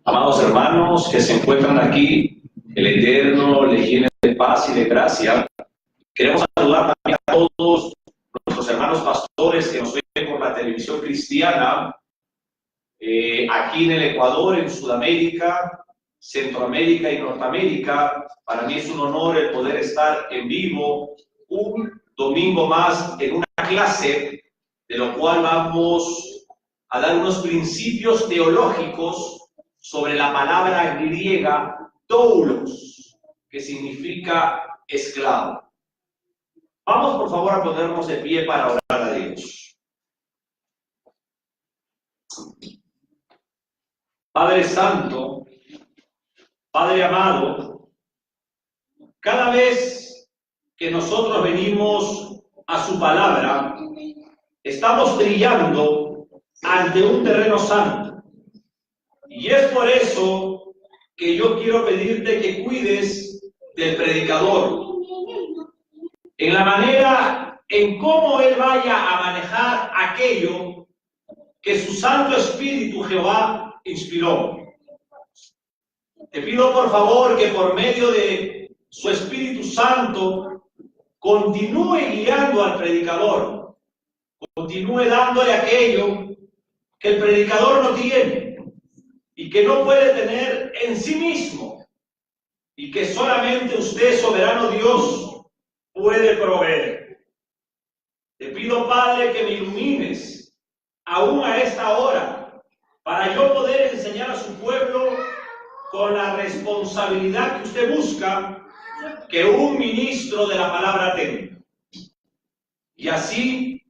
Amados hermanos que se encuentran aquí, el Eterno les llene de paz y de gracia. Queremos saludar también a todos nuestros hermanos pastores que nos ven por la televisión cristiana, aquí en el Ecuador, en Sudamérica, Centroamérica y Norteamérica. Para mí es un honor el poder estar en vivo un domingo más en una clase, de lo cual vamos a dar unos principios teológicos sobre la palabra griega doulos, que significa esclavo. Vamos por favor a ponernos de pie para orar a Dios. Padre Santo, Padre amado, cada vez que nosotros venimos a su palabra, estamos brillando ante un terreno santo. Y es por eso que yo quiero pedirte que cuides del predicador, en la manera en cómo él vaya a manejar aquello que su Santo Espíritu Jehová inspiró. Te pido por favor que por medio de su Espíritu Santo continúe guiando al predicador, continúe dándole aquello que el predicador no tiene y que no puede tener en sí mismo, y que solamente usted, soberano Dios, puede proveer. Te pido, Padre, que me ilumines aún a esta hora, para yo poder enseñar a su pueblo con la responsabilidad que usted busca que un ministro de la palabra tenga. Y así,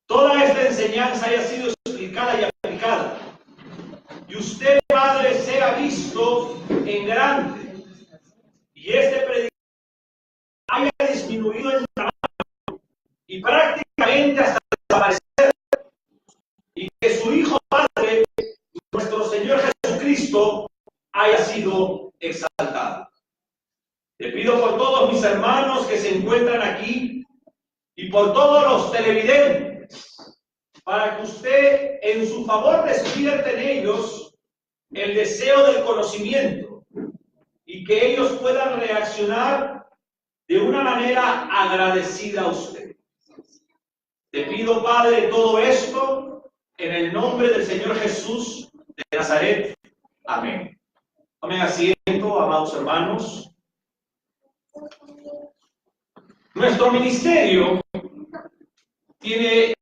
toda esta enseñanza haya sido explicada y aplicada, y usted, Padre, sea visto en grande, y este predicador haya disminuido en tamaño y prácticamente hasta desaparecer, y que su Hijo Padre, nuestro Señor Jesucristo, haya sido exaltado. Te pido por todos mis hermanos que se encuentran aquí y por todos los televidentes, para que usted en su favor despierte en ellos el deseo del conocimiento y que ellos puedan reaccionar de una manera agradecida a usted. Te pido, Padre, todo esto en el nombre del Señor Jesús de Nazaret. Amén. Tomen asiento, amados hermanos. Nuestro ministerio tiene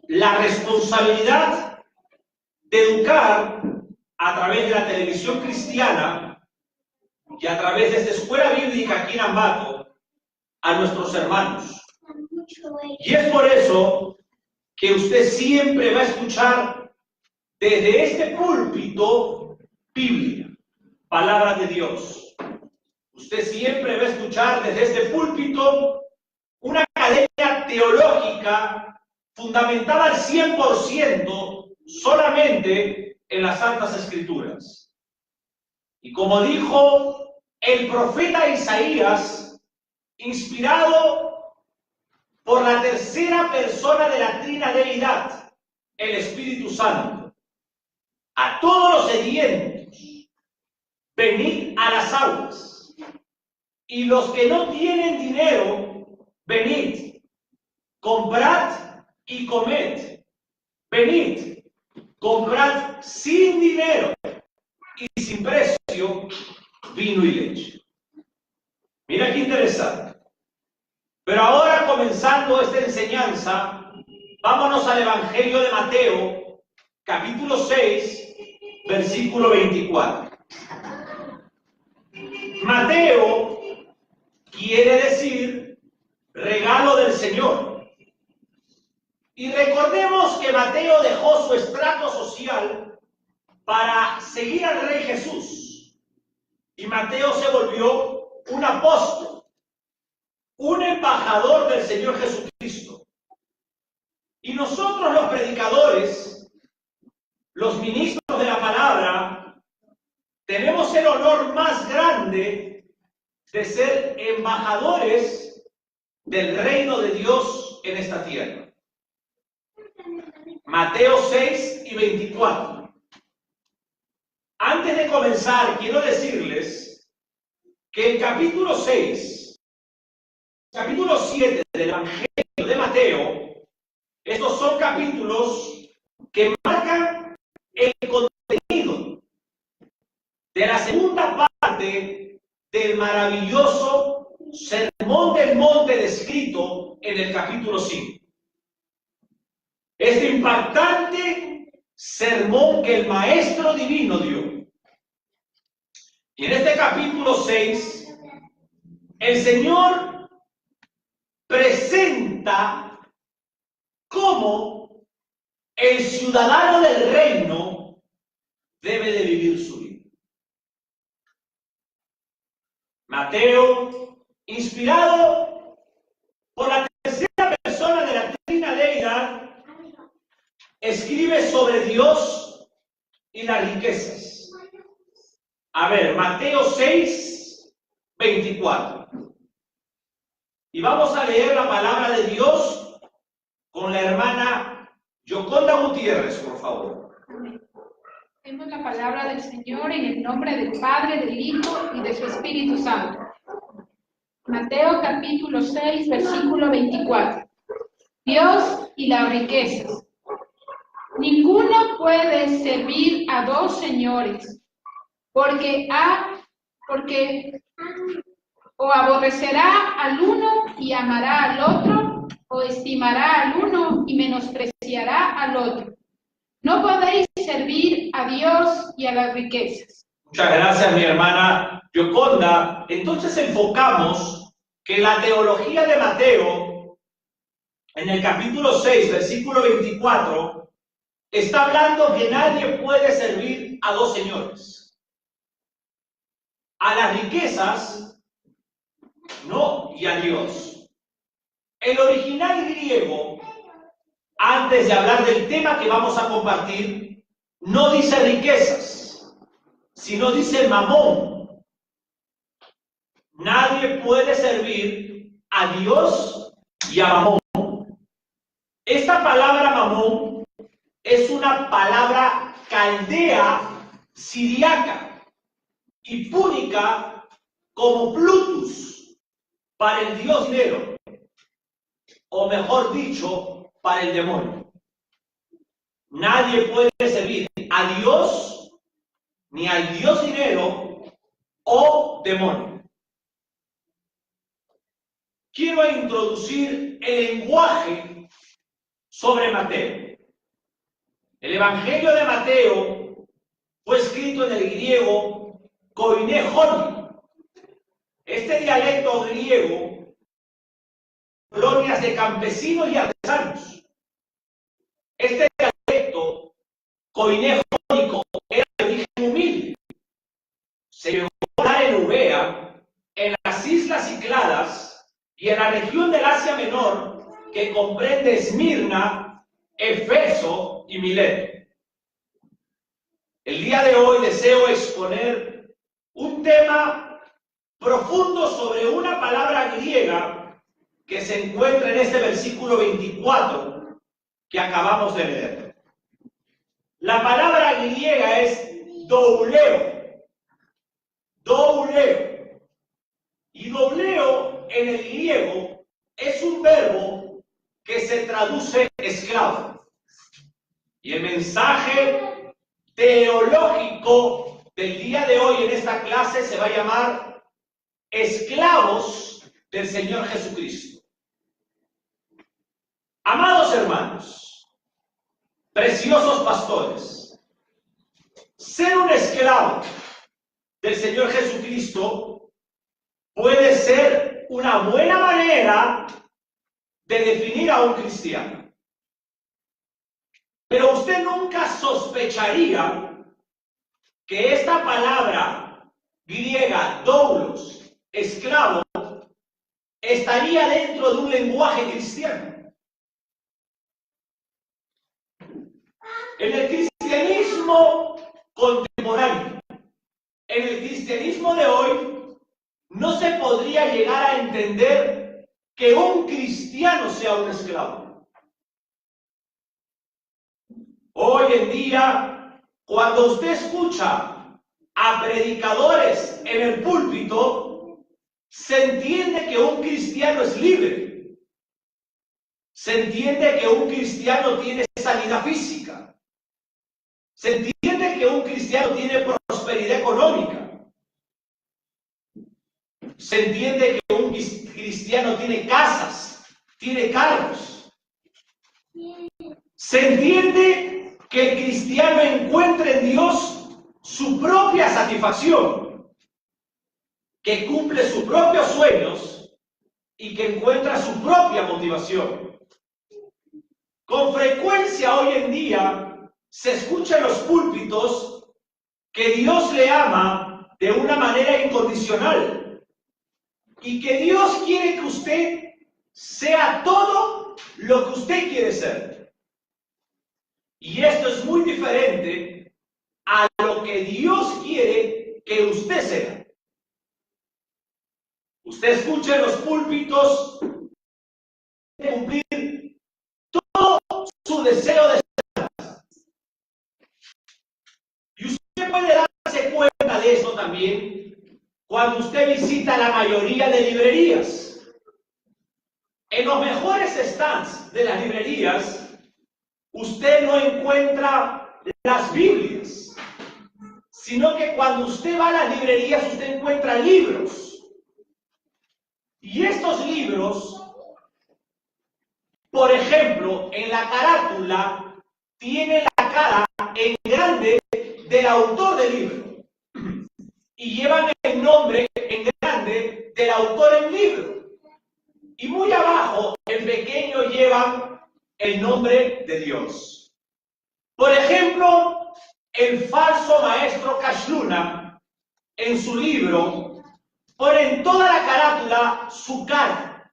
la responsabilidad de educar a través de la televisión cristiana y a través de esta escuela bíblica aquí en Ambato a nuestros hermanos. Y es por eso que usted siempre va a escuchar desde este púlpito Biblia, palabra de Dios. Usted siempre va a escuchar desde este púlpito una academia teológica fundamentada al 100% solamente en las Santas Escrituras. Y como dijo el profeta Isaías, inspirado por la tercera persona de la Trinidad, el Espíritu Santo, a todos los sedientos, venid a las aguas, y los que no tienen dinero, venid, comprad y comed. Venid, comprad sin dinero y sin precio vino y leche. Mira qué interesante. Pero ahora, comenzando esta enseñanza, vámonos al Evangelio de Mateo, capítulo 6, versículo 24. Mateo quiere decir regalo del Señor. Y recordemos que Mateo dejó su estrato social para seguir al Rey Jesús. Y Mateo se volvió un apóstol, un embajador del Señor Jesucristo. Y nosotros, los predicadores, los ministros de la palabra, tenemos el honor más grande de ser embajadores del reino de Dios en esta tierra. Mateo 6 y 24. Antes de comenzar, quiero decirles que el capítulo 6, capítulo 7 del Evangelio de Mateo, estos son capítulos que marcan el contenido de la segunda parte del maravilloso Sermón del Monte descrito en el capítulo 5. Este impactante sermón que el Maestro Divino dio. Y en este capítulo 6, el Señor presenta cómo el ciudadano del reino debe de vivir su vida. Mateo, inspirado por la tercera persona de la Trina Deidad, escribe sobre Dios y las riquezas. A ver, Mateo 6, 24. Y vamos a leer la palabra de Dios con la hermana Yoconda Gutiérrez, por favor. Tenemos la palabra del Señor en el nombre del Padre, del Hijo y de su Espíritu Santo. Mateo capítulo 6, versículo 24. Dios y las riquezas. Ninguno puede servir a dos señores, porque o aborrecerá al uno y amará al otro, o estimará al uno y menospreciará al otro. No podéis servir a Dios y a las riquezas. Muchas gracias, mi hermana Yoconda. Entonces enfocamos que la teología de Mateo, en el capítulo 6, versículo 24, está hablando que nadie puede servir a dos señores. A las riquezas, no, y a Dios. El original griego, antes de hablar del tema que vamos a compartir, no dice riquezas, sino dice mamón. Nadie puede servir a Dios y a mamón. Esta palabra mamón es una palabra caldea siriaca y púnica como Plutus para el dios dinero, o mejor dicho, para el demonio. Nadie puede servir a Dios ni al dios dinero o demonio. Quiero introducir el lenguaje sobre Mateo. El Evangelio de Mateo fue escrito en el griego koiné joni. Este dialecto griego, colonias de campesinos y artesanos. Este dialecto koiné jónico era de origen humilde. Se llegó a hablar en Eubea, en las Islas Cícladas y en la región del Asia Menor, que comprende Esmirna, Éfeso y Mileto. El día de hoy deseo exponer un tema profundo sobre una palabra griega que se encuentra en este versículo 24 que acabamos de leer. La palabra griega es douleo. Douleo. Y douleo en el griego es un verbo que se traduce esclavo. Y el mensaje teológico del día de hoy en esta clase se va a llamar esclavos del Señor Jesucristo. Amados hermanos, preciosos pastores, ser un esclavo del Señor Jesucristo puede ser una buena manera de definir a un cristiano. Pero usted nunca sospecharía que esta palabra griega, doulos, esclavo, estaría dentro de un lenguaje cristiano. En el cristianismo cristianismo de hoy no se podría llegar a entender que un cristiano sea un esclavo. Hoy en día, cuando usted escucha a predicadores en el púlpito, se entiende que un cristiano es libre. Se entiende que un cristiano tiene sanidad física. Se entiende que un cristiano tiene prosperidad económica. Se entiende que un cristiano tiene casas, tiene carros. Se entiende que el cristiano encuentra en Dios su propia satisfacción, que cumple sus propios sueños y que encuentra su propia motivación. Con frecuencia hoy en día se escucha en los púlpitos que Dios le ama de una manera incondicional y que Dios quiere que usted sea todo lo que usted quiere ser. Y esto es muy diferente a lo que Dios quiere que usted sea. Usted escucha en los púlpitos cumplir todo su deseo de ser. Y usted puede darse cuenta de esto también cuando usted visita la mayoría de librerías. En los mejores stands de las librerías, usted no encuentra las Biblias, sino que cuando usted va a las librerías, usted encuentra libros. Y estos libros, por ejemplo, en la carátula, tiene la cara en grande del autor del libro. Y llevan el nombre en grande del autor del libro. Y muy abajo, en pequeño, llevan el nombre de Dios. Por ejemplo, el falso maestro Cash Luna, en su libro, pone en toda la carátula su cara.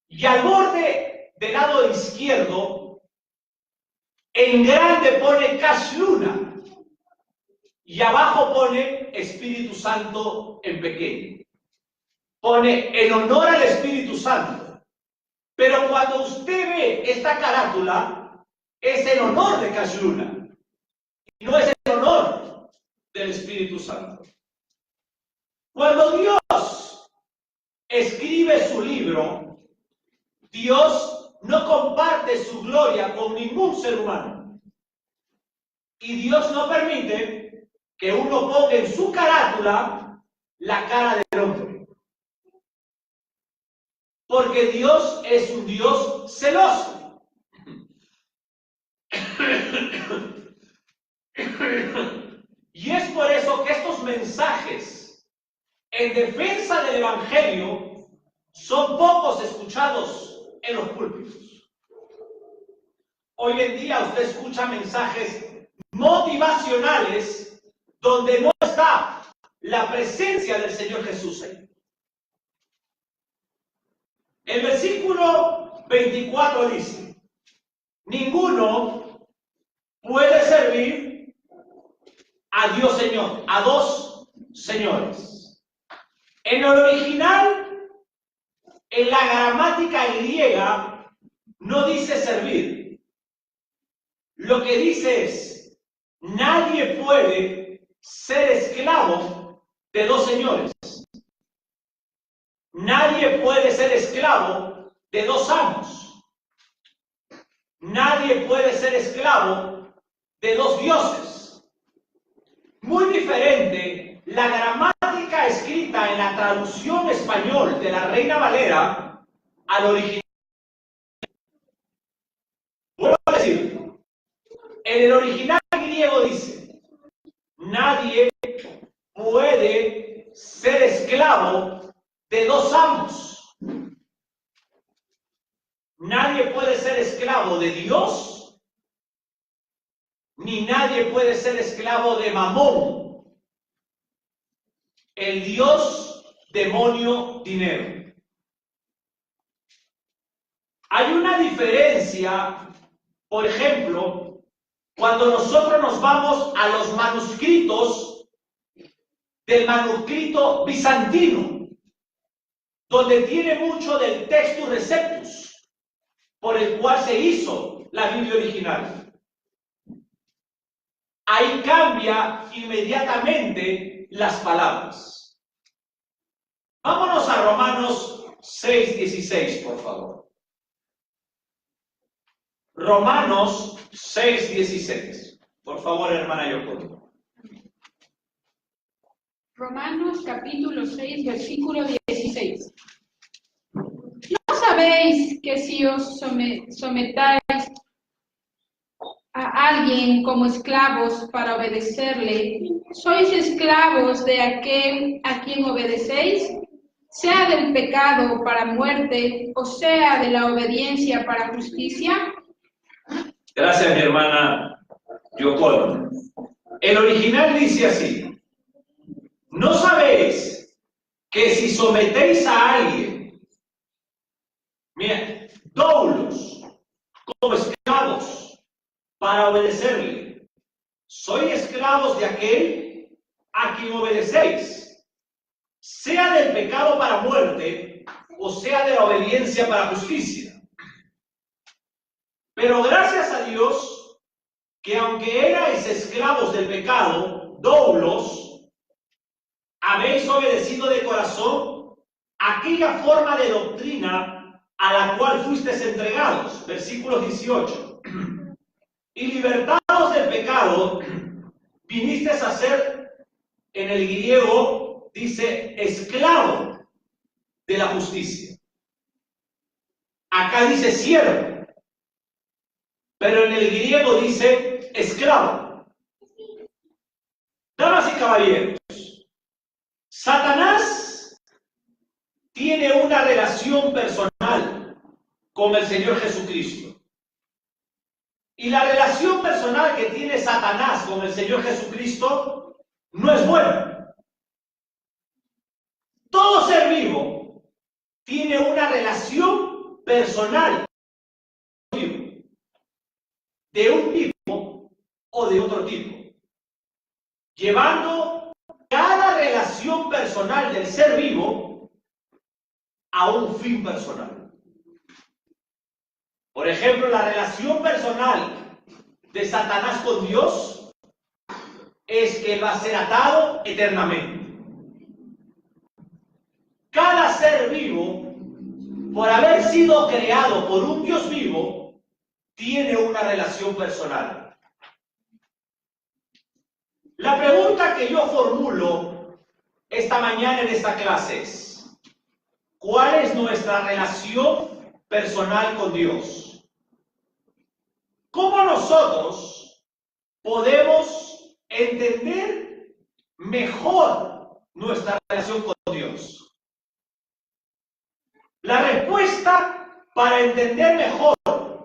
Y al borde del lado izquierdo, en grande pone Cash Luna. Y abajo pone Espíritu Santo en pequeño. Pone en honor al Espíritu Santo. Pero cuando usted ve esta carátula, es en honor de Cash Luna. Y no es en honor del Espíritu Santo. Cuando Dios escribe su libro, Dios no comparte su gloria con ningún ser humano. Y Dios no permite que uno ponga en su carátula la cara del hombre. Porque Dios es un Dios celoso. Y es por eso que estos mensajes en defensa del Evangelio son pocos escuchados en los púlpitos. Hoy en día usted escucha mensajes motivacionales donde no está la presencia del Señor Jesús ahí. El versículo 24 dice: ninguno puede servir a Dios Señor, a dos señores. En el original, en la gramática griega, no dice servir. Lo que dice es: nadie puede ser esclavo de dos señores. Nadie puede ser esclavo de dos amos. Nadie puede ser esclavo de dos dioses. Muy diferente la gramática escrita en la traducción español de la Reina Valera al original. Vuelvo a decir, en el original griego dice: nadie puede ser esclavo de dos amos. Nadie puede ser esclavo de Dios, ni nadie puede ser esclavo de Mamón, el dios demonio dinero. Hay una diferencia, por ejemplo, cuando nosotros nos vamos a los manuscritos del manuscrito bizantino, donde tiene mucho del Textus Receptus, por el cual se hizo la Biblia original. Ahí cambia inmediatamente las palabras. Vámonos a Romanos 6:16, por favor. Romanos 6:16. Por favor, hermana Yoko. Romanos capítulo 6, versículo 16. ¿No sabéis que si os sometáis a alguien como esclavos para obedecerle, sois esclavos de aquel a quien obedecéis, sea del pecado para muerte o sea de la obediencia para justicia? Gracias, mi hermana Yoko. El original dice así: ¿no sabéis que si sometéis a alguien, mira, doulos, como esclavos, para obedecerle, sois esclavos de aquel a quien obedecéis, sea del pecado para muerte o sea de la obediencia para justicia? Pero gracias a Dios que aunque erais esclavos del pecado, doulos, habéis obedecido de corazón aquella forma de doctrina a la cual fuisteis entregados, versículos 18. Y libertados del pecado, vinisteis a ser, en el griego dice, esclavo de la justicia. Acá dice siervo, pero en el griego dice esclavo. Damas y caballeros, Satanás tiene una relación personal con el Señor Jesucristo. Y la relación personal que tiene Satanás con el Señor Jesucristo no es buena. Todo ser vivo tiene una relación personal de un tipo o de otro tipo, llevando cada relación personal del ser vivo a un fin personal. Por ejemplo, la relación personal de Satanás con Dios es que él va a ser atado eternamente. Cada ser vivo, por haber sido creado por un Dios vivo, tiene una relación personal. La pregunta que yo formulo esta mañana en esta clase es: ¿cuál es nuestra relación personal con Dios? ¿Cómo nosotros podemos entender mejor nuestra relación con Dios? La respuesta para entender mejor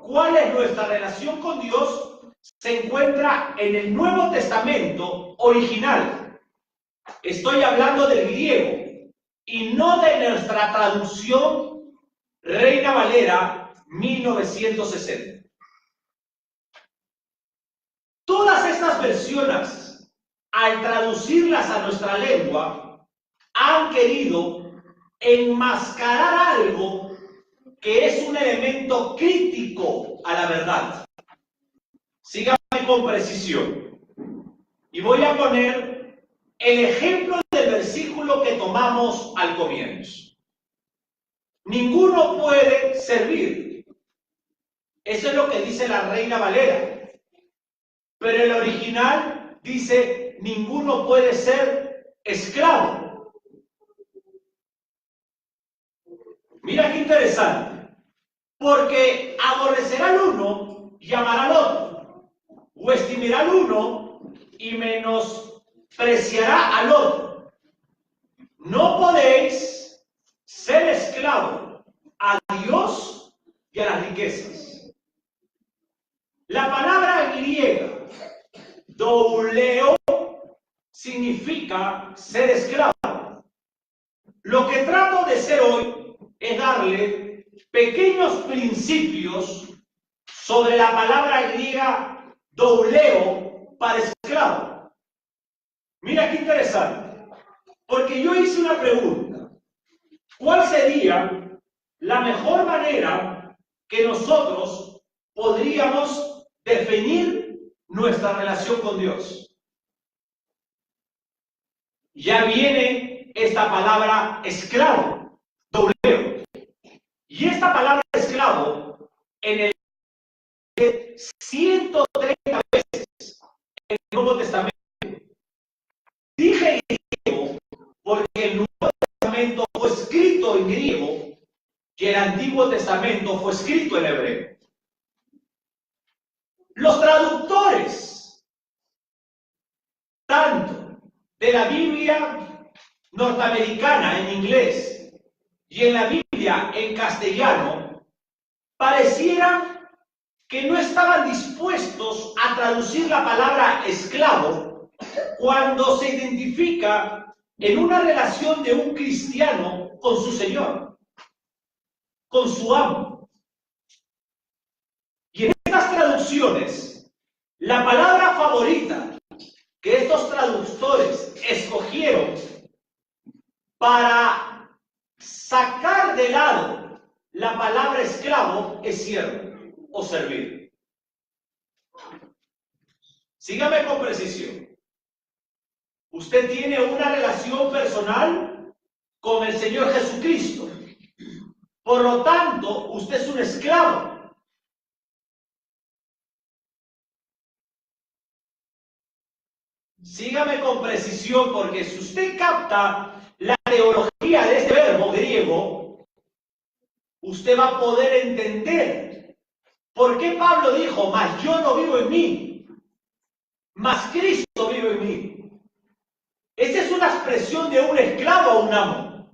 cuál es nuestra relación con Dios se encuentra en el Nuevo Testamento original. Estoy hablando del griego y no de nuestra traducción Reina Valera 1960. Todas estas versiones, al traducirlas a nuestra lengua, han querido enmascarar algo que es un elemento crítico a la verdad. Síganme con precisión. Y voy a poner el ejemplo del versículo que tomamos al comienzo. Ninguno puede servir. Eso es lo que dice la Reina Valera. Pero el original dice, ninguno puede ser esclavo. Mira qué interesante. Porque aborrecerá al uno y amará al otro. O estimará al uno y menospreciará al otro. No podéis ser esclavo a Dios y a las riquezas. La palabra griega douleo significa ser esclavo. Lo que trato de hacer hoy es darle pequeños principios sobre la palabra griega douleo para esclavo. Mira qué interesante. Porque yo hice una pregunta. ¿Cuál sería la mejor manera que nosotros podríamos definir nuestra relación con Dios? Ya viene esta palabra esclavo, dobleo. Y esta palabra esclavo en el 130 veces en el Nuevo Testamento. Dije griego porque el Nuevo Testamento fue escrito en griego y el Antiguo Testamento fue escrito en hebreo. Los traductores, tanto de la Biblia norteamericana en inglés y en la Biblia en castellano, pareciera que no estaban dispuestos a traducir la palabra esclavo cuando se identifica en una relación de un cristiano con su Señor, con su amo. Y en estas traducciones, la palabra favorita que estos traductores escogieron para sacar de lado la palabra esclavo es siervo o servir. Sígame con precisión. Usted tiene una relación personal con el Señor Jesucristo. Por lo tanto, usted es un esclavo. Sígame con precisión, porque si usted capta la teología de este verbo griego, usted va a poder entender por qué Pablo dijo, mas yo no vivo en mí, mas Cristo vive en mí. Esa es una expresión de un esclavo a un amo.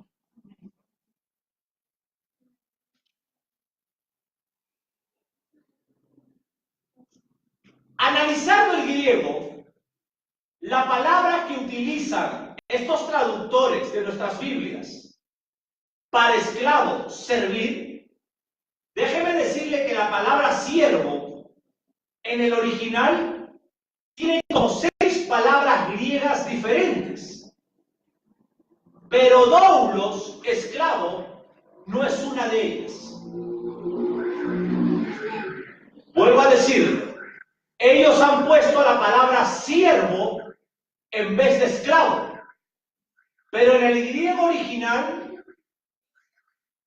Analizando el griego, la palabra que utilizan estos traductores de nuestras Biblias para esclavo, servir, déjeme decirle que la palabra siervo en el original tiene como 6 palabras griegas diferentes. Pero doulos, esclavo, no es una de ellas. Vuelvo a decir, ellos han puesto la palabra siervo en vez de esclavo. Pero en el griego original,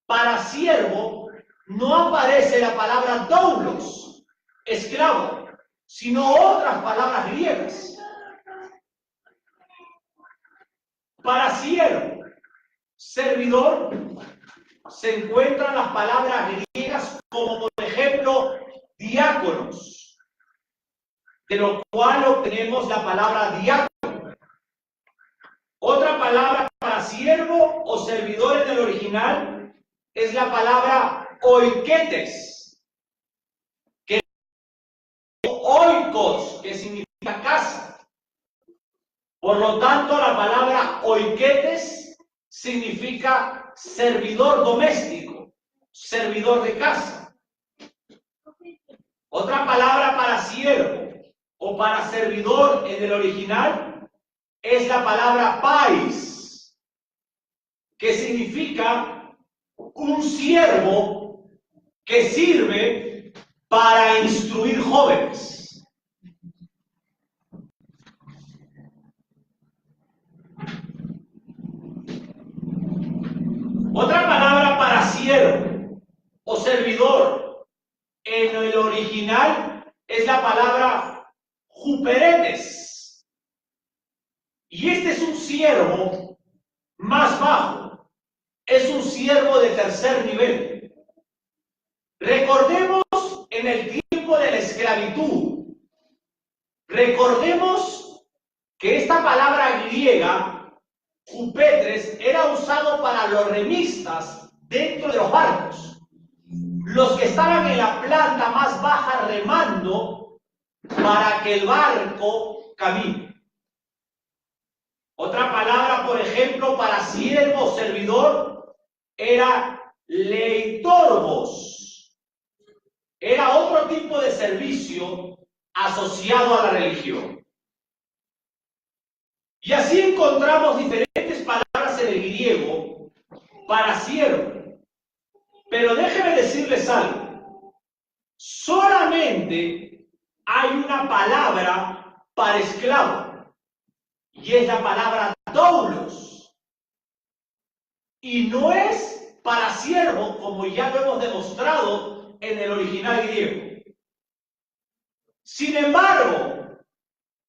para siervo, no aparece la palabra doulos, esclavo, sino otras palabras griegas. Para siervo, servidor, se encuentran las palabras griegas como por ejemplo diáconos, de lo cual obtenemos la palabra diácono. Otra palabra para siervo o servidor en el original es la palabra oiketes, que es oikos, que significa casa. Por lo tanto, la palabra oiketes significa servidor doméstico, servidor de casa. Otra palabra para siervo o para servidor en el original es la palabra pais, que significa un siervo que sirve para instruir jóvenes. Otra palabra para siervo o servidor en el original es la palabra juperetes. Y este es un siervo más bajo, es un siervo de tercer nivel. Recordemos en el tiempo de la esclavitud, recordemos que esta palabra griega, jupetres, era usado para los remistas dentro de los barcos, los que estaban en la planta más baja remando para que el barco camine. Otra palabra, por ejemplo, para siervo o servidor era leitorgos. Era otro tipo de servicio asociado a la religión. Y así encontramos diferentes palabras para siervo. Pero déjeme decirles algo. Solamente hay una palabra para esclavo. Y es la palabra doulos. Y no es para siervo, como ya lo hemos demostrado en el original griego. Sin embargo,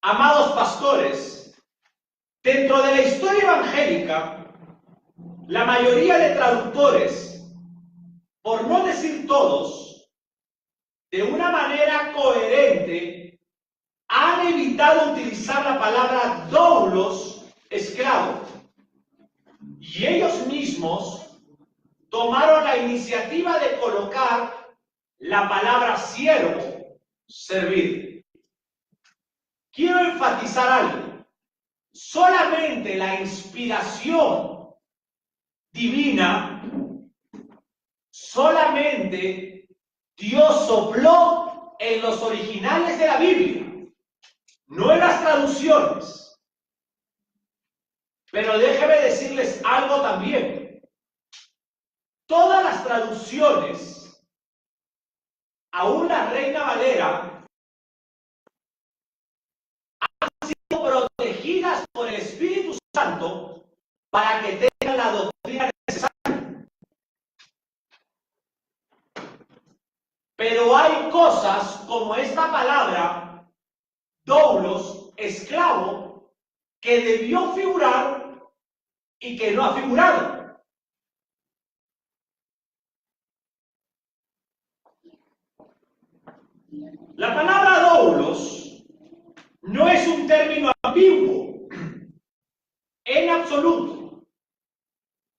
amados pastores, dentro de la historia evangélica, la mayoría de traductores, por no decir todos, de una manera coherente, han evitado utilizar la palabra doulos, esclavo. Y ellos mismos tomaron la iniciativa de colocar la palabra siervo, servir. Quiero enfatizar algo. Solamente la inspiración divina, solamente Dios sopló en los originales de la Biblia, no en las traducciones. Pero déjeme decirles algo también. Todas las traducciones, aún la Reina Valera, han sido protegidas por el Espíritu Santo para que tengan la doctrina necesaria. Pero hay cosas como esta palabra, doulos, esclavo, que debió figurar y que no ha figurado. La palabra doulos no es un término ambiguo en absoluto.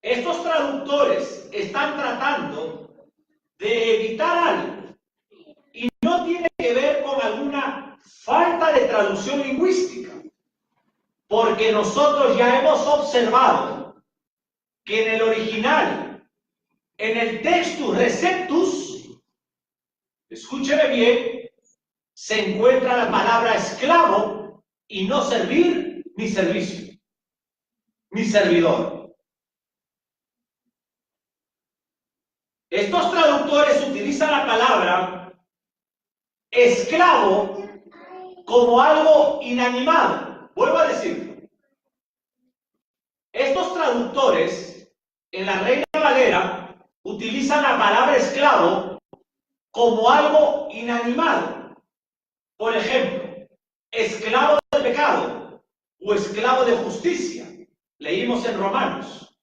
Estos traductores están tratando de evitar algo y no tiene que ver con alguna falta de traducción lingüística, porque nosotros ya hemos observado que en el original, en el Textus Receptus, escúcheme bien, se encuentra la palabra esclavo y no servir ni servicio, ni servidor. Estos traductores utilizan la palabra esclavo como algo inanimado. Vuelvo a decir, estos traductores en la Reina Valera utilizan la palabra esclavo como algo inanimado. Por ejemplo, esclavo del pecado o esclavo de justicia. Leímos en Romanos.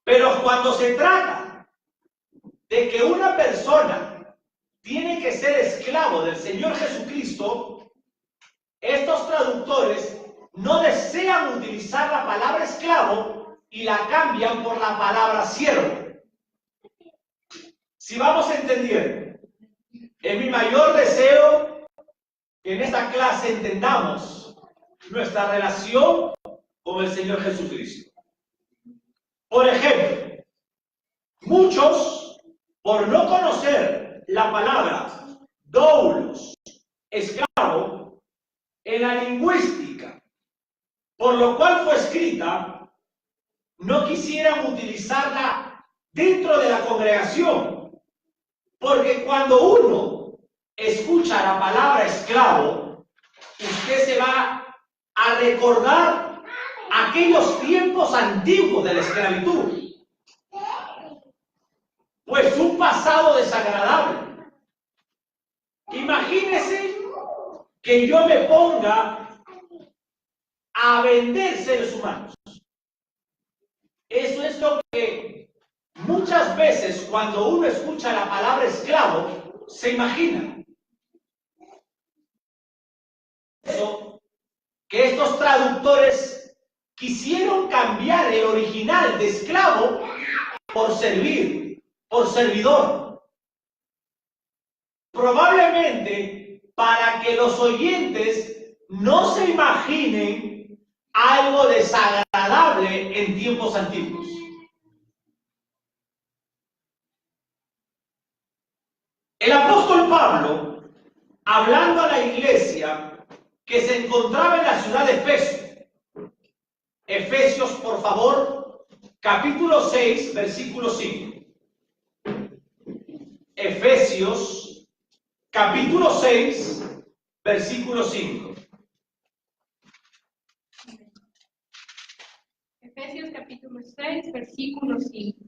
Pero cuando se trata de que una persona tiene que ser esclavo del Señor Jesucristo, estos traductores no desean utilizar la palabra esclavo y la cambian por la palabra siervo. Si vamos entendiendo, es mi mayor deseo que en esta clase entendamos nuestra relación con el Señor Jesucristo. Por ejemplo, muchos, por no conocer la palabra doulos, esclavo, en la lingüística, por lo cual fue escrita, no quisieran utilizarla dentro de la congregación, porque cuando uno escucha la palabra esclavo, usted se va a recordar aquellos tiempos antiguos de la esclavitud, pues un pasado desagradable. Imagínese que yo me ponga a vender seres humanos. Eso es lo que muchas veces cuando uno escucha la palabra esclavo se imagina. Eso, que estos traductores quisieron cambiar el original de esclavo por servir, por servidor. Probablemente para que los oyentes no se imaginen algo desagradable en tiempos antiguos. El apóstol Pablo, hablando a la iglesia que se encontraba en la ciudad de Efeso, Efesios, por favor, capítulo 6, versículo 5. Efesios, capítulo 6, versículo 5. Efesios capítulo 6, versículo 5.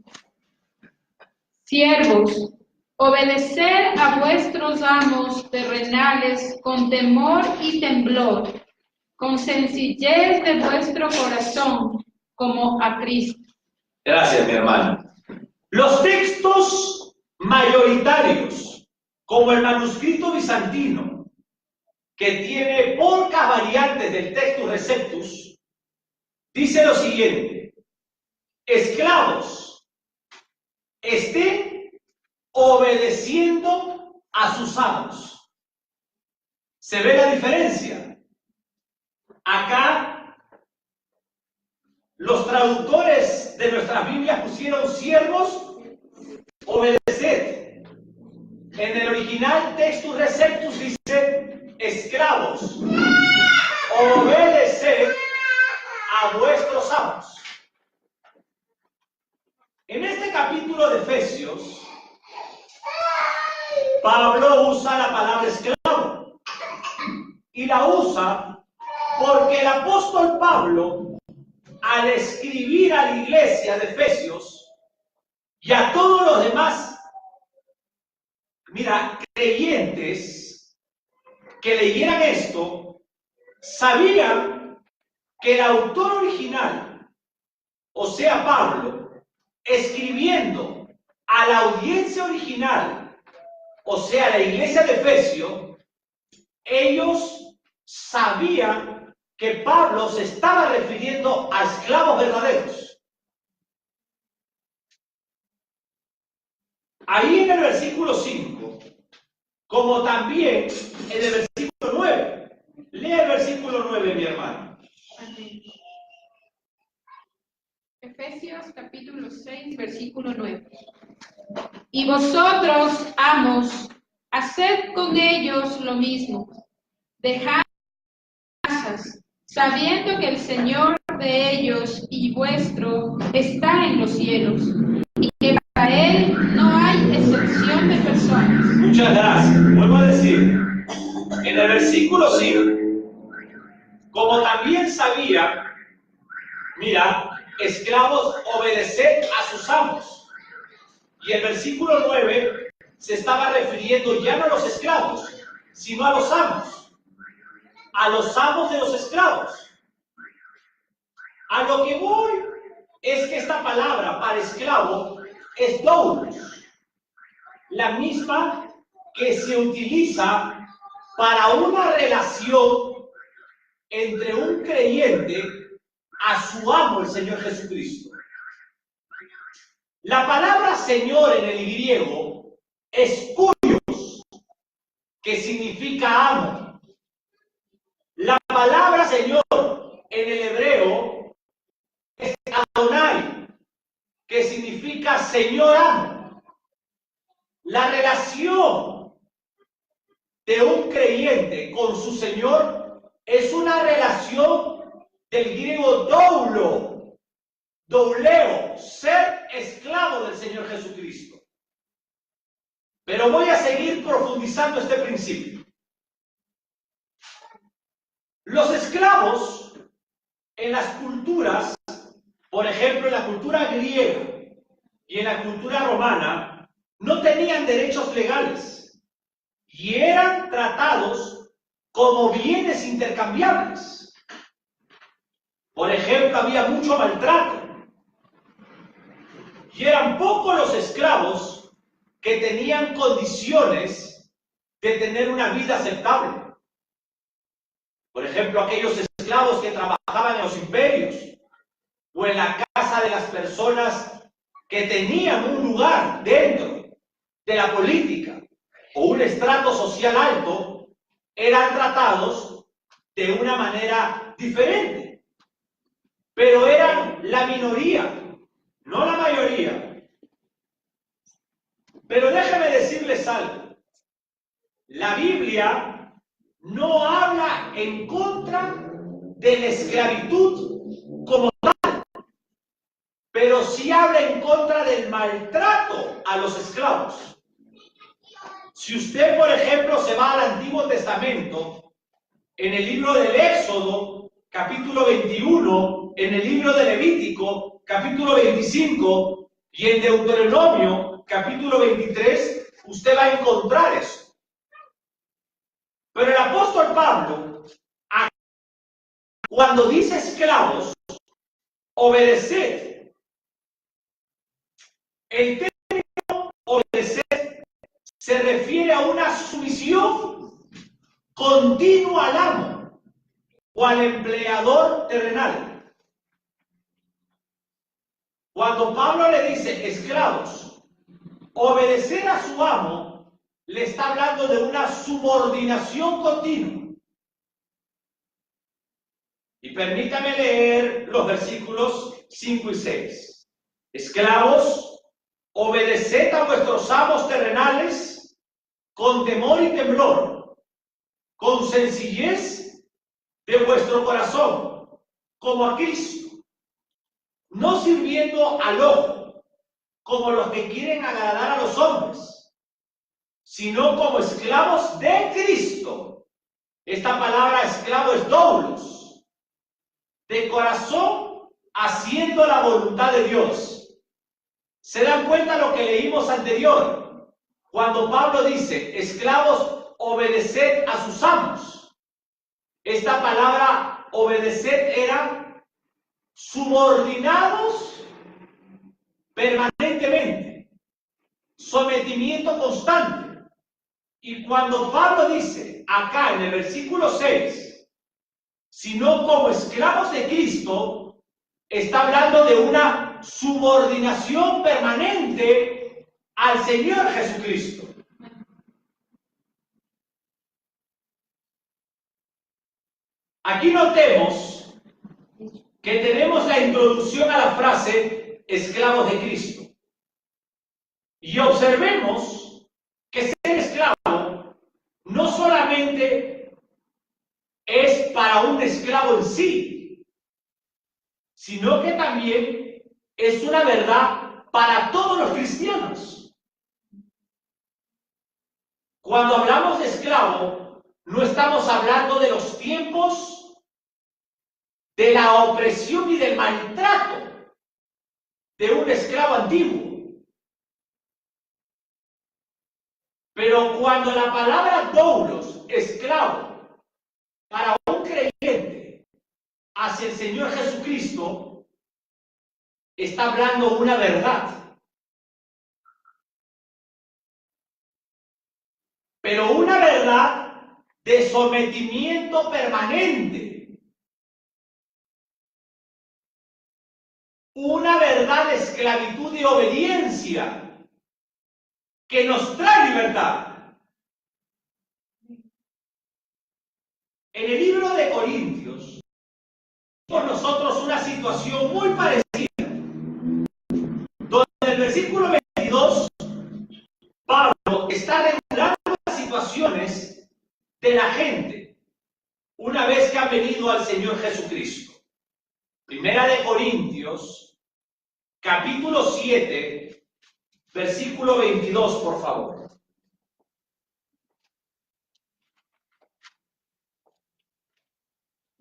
Siervos, obedeced a vuestros amos terrenales con temor y temblor, con sencillez de vuestro corazón, como a Cristo. Gracias, mi hermano. Los textos mayoritarios, como el manuscrito bizantino, que tiene pocas variantes del Textus Receptus, dice lo siguiente: esclavos, estén obedeciendo a sus amos. ¿Se ve la diferencia? Acá los traductores de nuestras Biblias pusieron siervos, obedeced. En el original Textus Receptus dice esclavos, obedeced a vuestros amos. En este capítulo de Efesios, Pablo usa la palabra esclavo y la usa porque el apóstol Pablo, al escribir a la iglesia de Efesios y a todos los demás, creyentes que leyeran esto, sabían que el autor original, o sea, Pablo, escribiendo a la audiencia original, o sea, la iglesia de Efesios, ellos sabían que Pablo se estaba refiriendo a esclavos verdaderos. Ahí en el versículo 5, como también en el versículo 9. Lea el versículo 9, mi hermano. Amén. Efesios capítulo 6, versículo 9. Y vosotros, amos, haced con ellos lo mismo. Dejad casas, sabiendo que el Señor de ellos y vuestro está en los cielos, y que para Él no hay excepción de personas. Muchas gracias. Vuelvo a decir, en el versículo 5, como también sabía, esclavos, obedeced a sus amos. Y el versículo 9 se estaba refiriendo ya no a los esclavos, sino a los amos de los esclavos. A lo que voy es que esta palabra para esclavo es doulos, la misma que se utiliza para una relación entre un creyente a su amo, el Señor Jesucristo. La palabra Señor en el griego es kurios, que significa amo. La palabra Señor en el hebreo es Adonai, que significa Señor amo. La relación de un creyente con su Señor es una relación del griego douleo, ser esclavo del Señor Jesucristo. Pero voy a seguir profundizando este principio. Los esclavos en las culturas, por ejemplo en la cultura griega y en la cultura romana, no tenían derechos legales y eran tratados como bienes intercambiables. Por ejemplo, había mucho maltrato y eran pocos los esclavos que tenían condiciones de tener una vida aceptable. Por ejemplo, aquellos esclavos que trabajaban en los imperios o en la casa de las personas que tenían un lugar dentro de la política o un estrato social alto, eran tratados de una manera diferente. Pero eran la minoría, no la mayoría. Pero déjenme decirles algo. La Biblia no habla en contra de la esclavitud como tal, pero sí habla en contra del maltrato a los esclavos. Si usted, por ejemplo, se va al Antiguo Testamento, en el libro del Éxodo, capítulo 21, en el libro de Levítico, capítulo 25, y en Deuteronomio, capítulo 23, usted va a encontrar eso. Pero el apóstol Pablo, cuando dice esclavos, obedeced. El término obedecer se refiere a una sumisión continua al amo o al empleador terrenal. Cuando Pablo le dice esclavos, obedecer a su amo, le está hablando de una subordinación continua. Y permítame leer los versículos 5 y 6. Esclavos, obedeced a vuestros amos terrenales con temor y temblor, con sencillez de vuestro corazón, como a Cristo, no sirviendo al ojo, como los que quieren agradar a los hombres, sino como esclavos de Cristo. Esta palabra esclavo es doulos, de corazón haciendo la voluntad de Dios. ¿Se dan cuenta lo que leímos anterior? Cuando Pablo dice, esclavos, obedeced a sus amos. Esta palabra obedecer era subordinados permanentemente, sometimiento constante. Y cuando Pablo dice acá en el versículo 6, sino como esclavos de Cristo, está hablando de una subordinación permanente al Señor Jesucristo. Aquí notemos que tenemos la introducción a la frase esclavos de Cristo. Y observemos que ser esclavo no solamente es para un esclavo en sí, sino que también es una verdad para todos los cristianos. Cuando hablamos de esclavo, no estamos hablando de los tiempos de la opresión y del maltrato de un esclavo antiguo. Pero cuando la palabra doulos, esclavo, para un creyente hacia el Señor Jesucristo, está hablando una verdad. Pero una verdad de sometimiento permanente. Una verdad de esclavitud y obediencia que nos trae libertad. En el libro de Corintios, por nosotros una situación muy parecida, donde en el versículo 22, Pablo está regulando las situaciones de la gente una vez que han venido al Señor Jesucristo. Primera de Corintios, capítulo 7, versículo 22, por favor.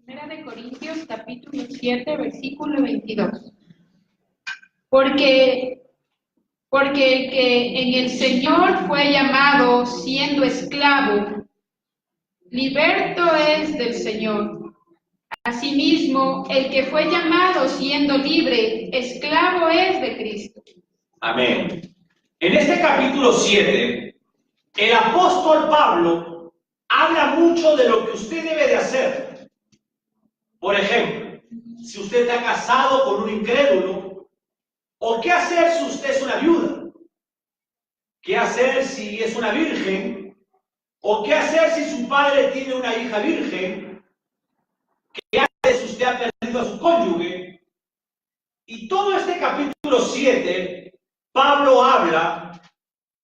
Primera de Corintios, capítulo 7, versículo 22. Porque el que en el Señor fue llamado siendo esclavo, liberto es del Señor. Asimismo, el que fue llamado siendo libre, esclavo es de Cristo. Amén. En este capítulo 7, el apóstol Pablo habla mucho de lo que usted debe de hacer. Por ejemplo, si usted está casado con un incrédulo, o qué hacer si usted es una viuda, qué hacer si es una virgen, o qué hacer si su padre tiene una hija virgen, qué hacer si usted ha perdido a su cónyuge. Y todo este capítulo 7, Pablo habla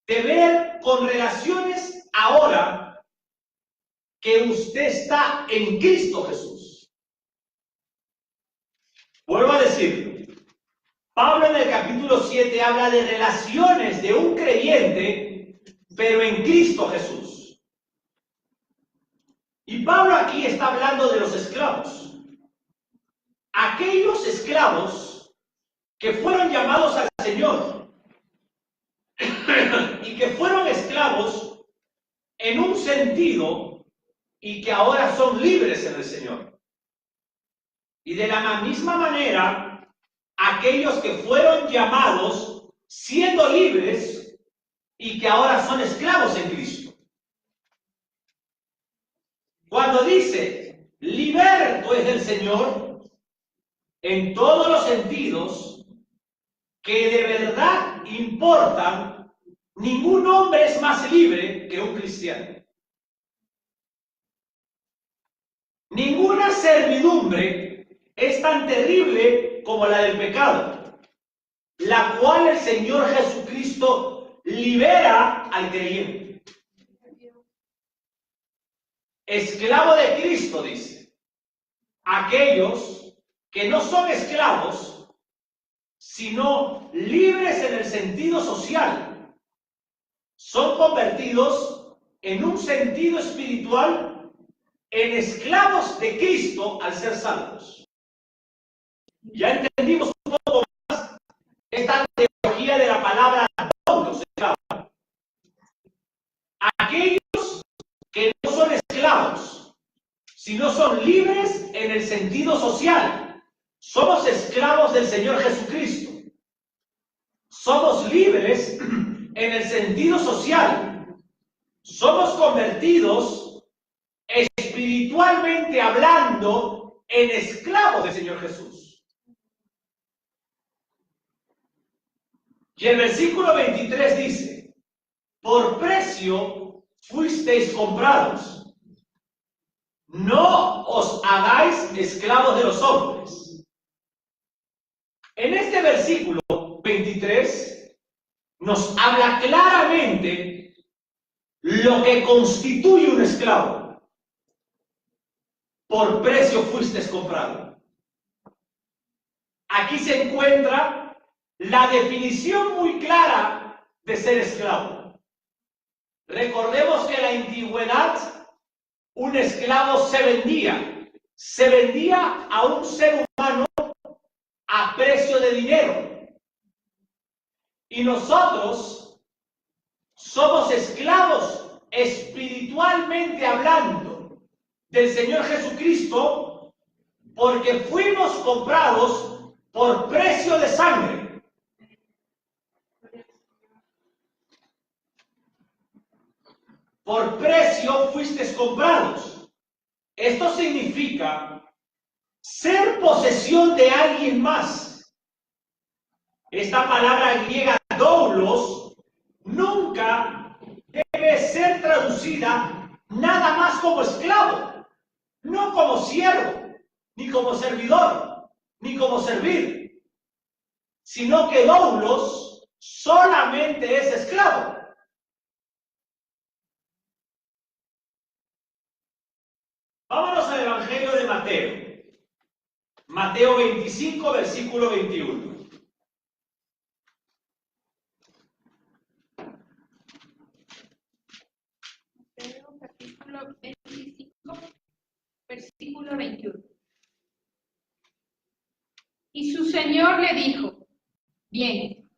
de ver con relaciones ahora que usted está en Cristo Jesús. Vuelvo a decirlo. Pablo en el capítulo 7 habla de relaciones de un creyente, pero en Cristo Jesús. Y Pablo aquí está hablando de los esclavos. Aquellos esclavos que fueron llamados al Señor y que fueron esclavos en un sentido y que ahora son libres en el Señor. Y de la misma manera, aquellos que fueron llamados siendo libres y que ahora son esclavos en Cristo. Cuando dice, liberto es del Señor, en todos los sentidos que de verdad importan, ningún hombre es más libre que un cristiano. Ninguna servidumbre es tan terrible como la del pecado, la cual el Señor Jesucristo libera al creyente. Esclavo de Cristo, dice, aquellos que no son esclavos, sino libres en el sentido social, son convertidos en un sentido espiritual en esclavos de Cristo al ser salvos. Ya entendimos un poco más esta teología de la palabra los esclavos. Aquellos que no son esclavos, sino son libres en el sentido social. Somos esclavos del Señor Jesucristo. Somos libres en el sentido social. Somos convertidos espiritualmente hablando en esclavos del Señor Jesús. Y el versículo 23 dice, por precio fuisteis comprados. No os hagáis esclavos de los hombres. En este versículo 23 nos habla claramente lo que constituye un esclavo. Por precio fuisteis comprados. Aquí se encuentra la definición muy clara de ser esclavo. Recordemos que en la antigüedad un esclavo se vendía a un ser humano a precio de dinero. Y nosotros somos esclavos espiritualmente hablando del Señor Jesucristo porque fuimos comprados por precio de sangre. Por precio fuisteis comprados. Esto significa ser posesión de alguien más. Esta palabra griega doulos nunca debe ser traducida nada más como esclavo, no como siervo, ni como servidor, ni como servir, sino que doulos solamente es esclavo. Vámonos al Evangelio de Mateo. Mateo 25, versículo 21. Mateo capítulo 25, versículo 21. Y su Señor le dijo, bien,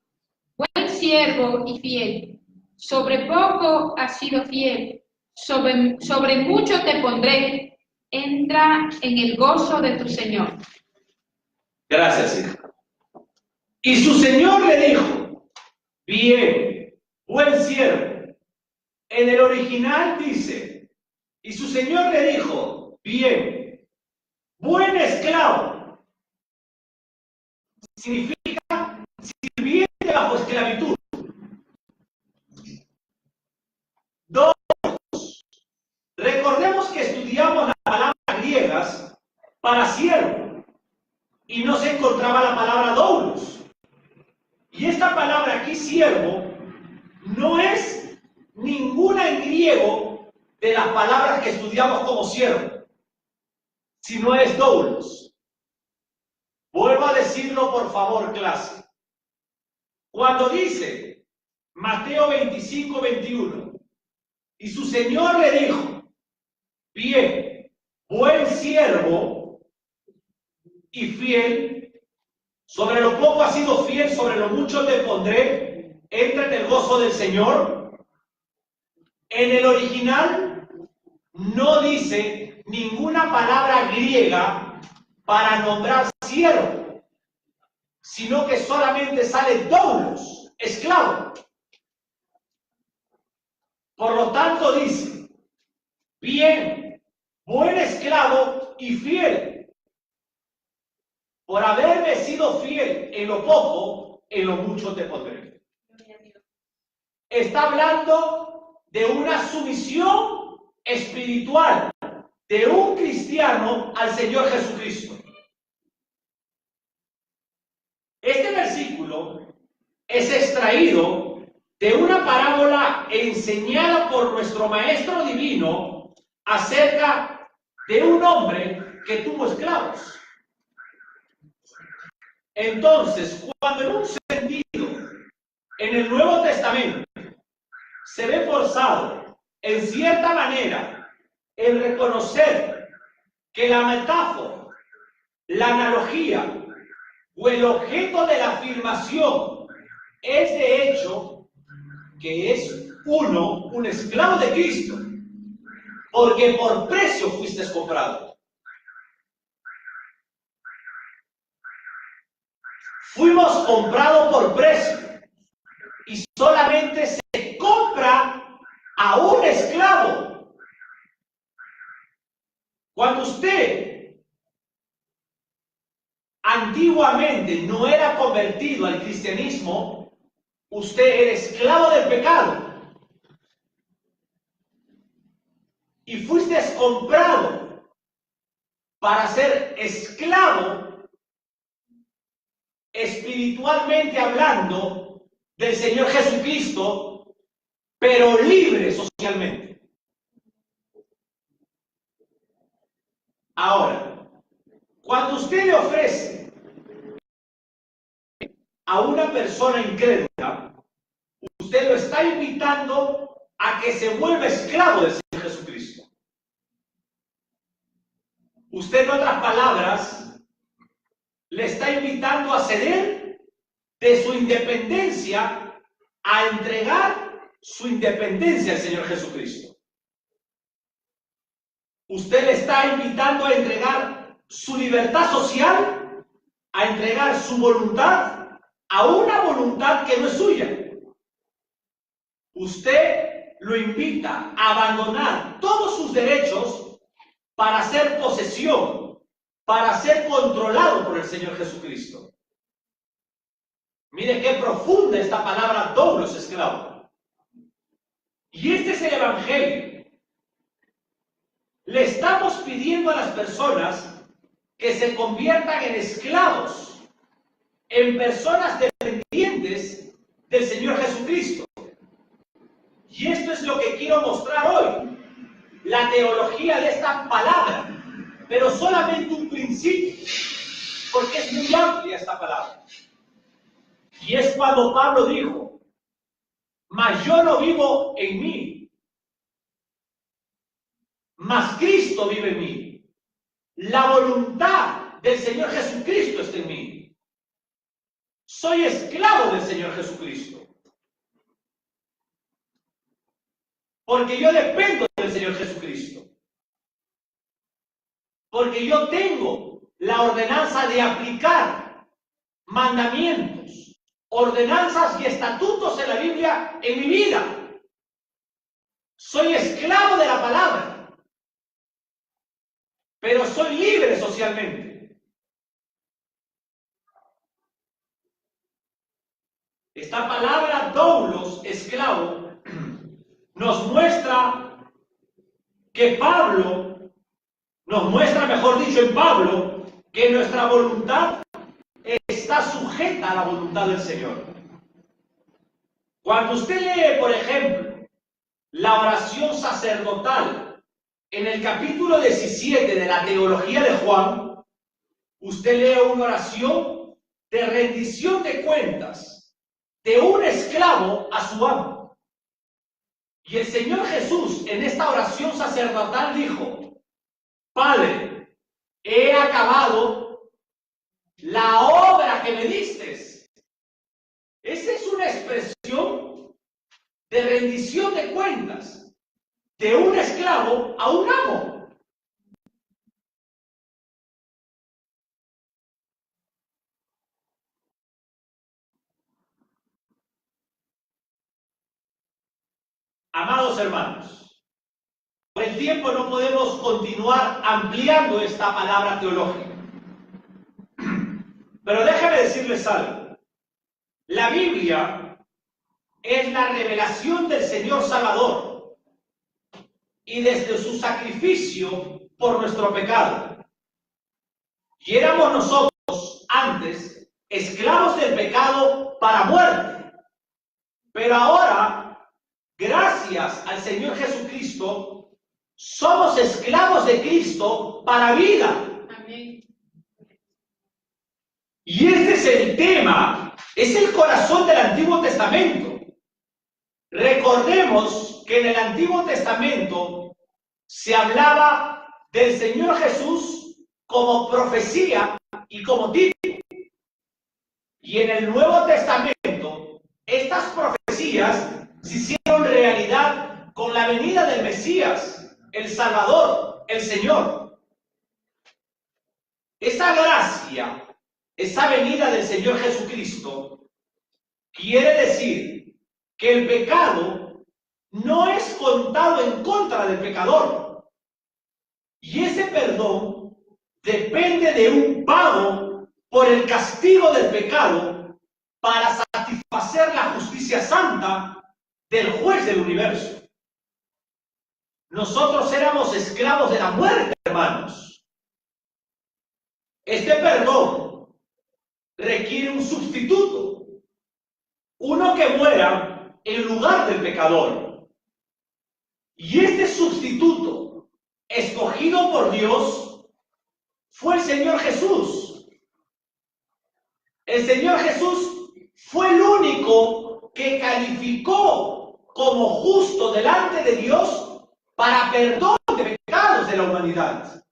buen siervo y fiel, sobre poco has sido fiel, sobre mucho te pondré. Entra en el gozo de tu Señor. Gracias, hija. Y su Señor le dijo, bien, buen siervo. En el original dice, y su Señor le dijo, bien, buen esclavo. Significa sirviente bajo esclavitud. Dos, recordemos que estudiamos las palabras griegas para siervo y no se encontraba la palabra doulos. Y esta palabra aquí, siervo, no es ninguna en griego de las palabras que estudiamos como siervo, sino es doulos. Vuelvo a decirlo, por favor, clase. Cuando dice Mateo 25, 21, y su Señor le dijo, bien, buen siervo y fiel, sobre lo poco has sido fiel, sobre lo mucho te pondré, entra en el gozo del Señor. En el original no dice ninguna palabra griega para nombrar siervo, sino que solamente sale doulos, esclavo. Por lo tanto dice, bien, buen esclavo y fiel. Por haberme sido fiel en lo poco, en lo mucho te pondré. Está hablando de una sumisión espiritual de un cristiano al Señor Jesucristo. Este versículo es extraído de una parábola enseñada por nuestro Maestro Divino acerca de un hombre que tuvo esclavos. Entonces, cuando en un sentido, en el Nuevo Testamento, se ve forzado, en cierta manera, el reconocer que la metáfora, la analogía o el objeto de la afirmación es de hecho que es un esclavo de Cristo, porque por precio fuiste comprado. Fuimos comprados por precio y solamente se compra a un esclavo. Cuando usted antiguamente no era convertido al cristianismo, usted era esclavo del pecado y fuiste comprado para ser esclavo espiritualmente hablando del Señor Jesucristo, pero libre socialmente. Ahora, cuando usted le ofrece a una persona incrédula, usted lo está invitando a que se vuelva esclavo del Señor Jesucristo. Usted, en otras palabras, le está invitando a ceder de su independencia a entregar su independencia al Señor Jesucristo. Usted le está invitando a entregar su libertad social, a entregar su voluntad a una voluntad que no es suya. Usted lo invita a abandonar todos sus derechos para ser posesión, para ser controlado por el Señor Jesucristo. Mire qué profunda esta palabra doulos, esclavo. Y este es el Evangelio. Le estamos pidiendo a las personas que se conviertan en esclavos, en personas dependientes del Señor Jesucristo. Y esto es lo que quiero mostrar hoy, la teología de esta palabra, pero solamente un principio, porque es muy amplia esta palabra. Y es cuando Pablo dijo, mas yo no vivo en mí, mas Cristo vive en mí. La voluntad del Señor Jesucristo está en mí. Soy esclavo del Señor Jesucristo. Porque yo dependo del Señor Jesucristo. Porque yo tengo la ordenanza de aplicar mandamientos, ordenanzas y estatutos en la Biblia en mi vida. Soy esclavo de la palabra, pero soy libre socialmente. Esta palabra doulos, esclavo, nos muestra que mejor dicho, en Pablo, que nuestra voluntad está sujeta a la voluntad del Señor. Cuando usted lee, por ejemplo, la oración sacerdotal en el capítulo 17 de la teología de Juan, usted lee una oración de rendición de cuentas de un esclavo a su amo. Y el Señor Jesús en esta oración sacerdotal dijo: Padre, he acabado la obra que me diste. Esa es una expresión de rendición de cuentas de un esclavo a un amo. Amados hermanos, por el tiempo no podemos continuar ampliando esta palabra teológica. Pero déjame decirles algo. La Biblia es la revelación del Señor Salvador y desde su sacrificio por nuestro pecado. Y éramos nosotros antes esclavos del pecado para muerte. Pero ahora, gracias al Señor Jesucristo, somos esclavos de Cristo para vida. Amén. Y este es el tema, es el corazón del Antiguo Testamento. Recordemos que en el Antiguo Testamento se hablaba del Señor Jesús como profecía y como título. Y en el Nuevo Testamento, estas profecías se hicieron realidad con la venida del Mesías, el Salvador, el Señor. Esa gracia, esa venida del Señor Jesucristo, quiere decir que el pecado no es contado en contra del pecador. Y ese perdón depende de un pago por el castigo del pecado para satisfacer la justicia santa del juez del universo. Nosotros éramos esclavos de la muerte, hermanos. Este perdón requiere un sustituto, uno que muera en lugar del pecador. Y este sustituto, escogido por Dios, fue el Señor Jesús. El Señor Jesús fue el único que calificó como justo delante de Dios para perdón de pecados de la humanidad.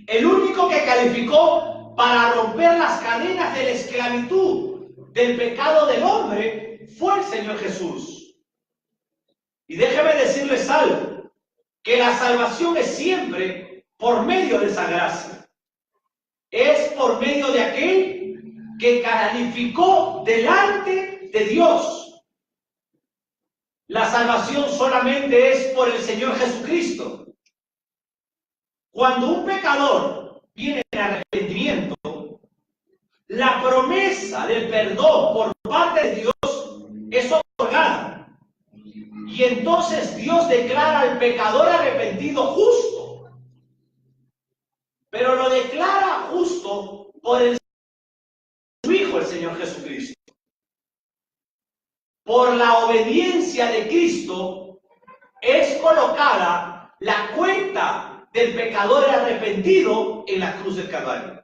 El único que calificó para romper las cadenas de la esclavitud del pecado del hombre fue el Señor Jesús. Y déjeme decirles algo, que la salvación es siempre por medio de esa gracia. Es por medio de aquel que calificó delante de Dios. La salvación solamente es por el Señor Jesucristo. Cuando un pecador viene en arrepentimiento, la promesa del perdón por parte de Dios es otorgada. Y entonces Dios declara al pecador arrepentido justo. Pero lo declara justo por su Hijo, el Señor Jesucristo. Por la obediencia de Cristo es colocada la cuenta del pecador arrepentido en la cruz del Calvario.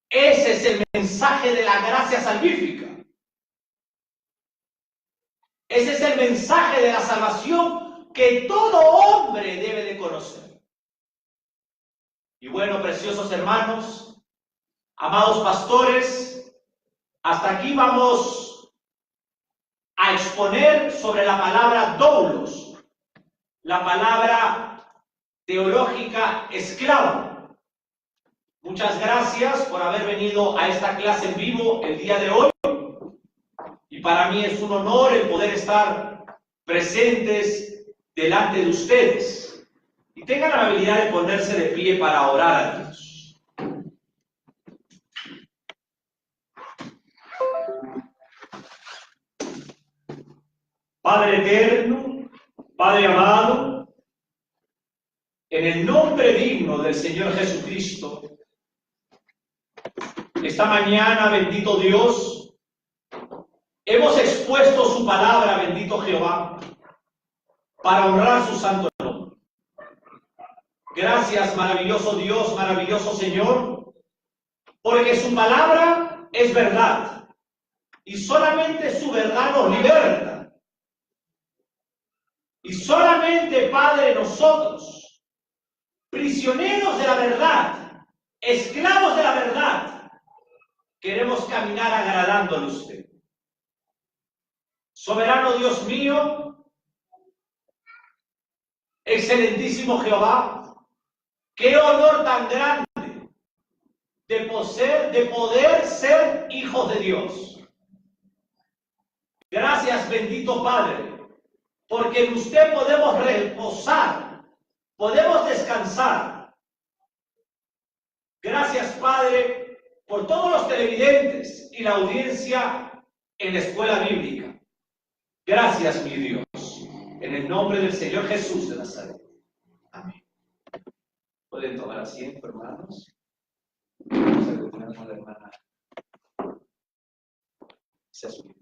Ese es el mensaje de la gracia salvífica. Ese es el mensaje de la salvación que todo hombre debe de conocer. Y bueno, preciosos hermanos, amados pastores, hasta aquí vamos a exponer sobre la palabra doulos, la palabra teológica esclavo. Muchas gracias por haber venido a esta clase en vivo el día de hoy. Y para mí es un honor el poder estar presentes delante de ustedes. Y tengan la habilidad de ponerse de pie para orar a Dios. Padre eterno, Padre amado, en el nombre digno del Señor Jesucristo, esta mañana, bendito Dios, hemos expuesto su palabra, bendito Jehová, para honrar su santo nombre. Gracias, maravilloso Dios, maravilloso Señor, porque su palabra es verdad y solamente su verdad nos liberta. Y solamente, Padre, nosotros, prisioneros de la verdad, esclavos de la verdad, queremos caminar agradándole a usted. Soberano Dios mío, excelentísimo Jehová, qué honor tan grande de poder ser hijos de Dios. Gracias, bendito Padre, porque en usted podemos reposar, podemos descansar. Gracias, Padre, por todos los televidentes y la audiencia en la escuela bíblica. Gracias, mi Dios, en el nombre del Señor Jesús de Nazaret. Amén. ¿Pueden tomar asiento, hermanos? Vamos a continuar con la hermana. Se ha subido.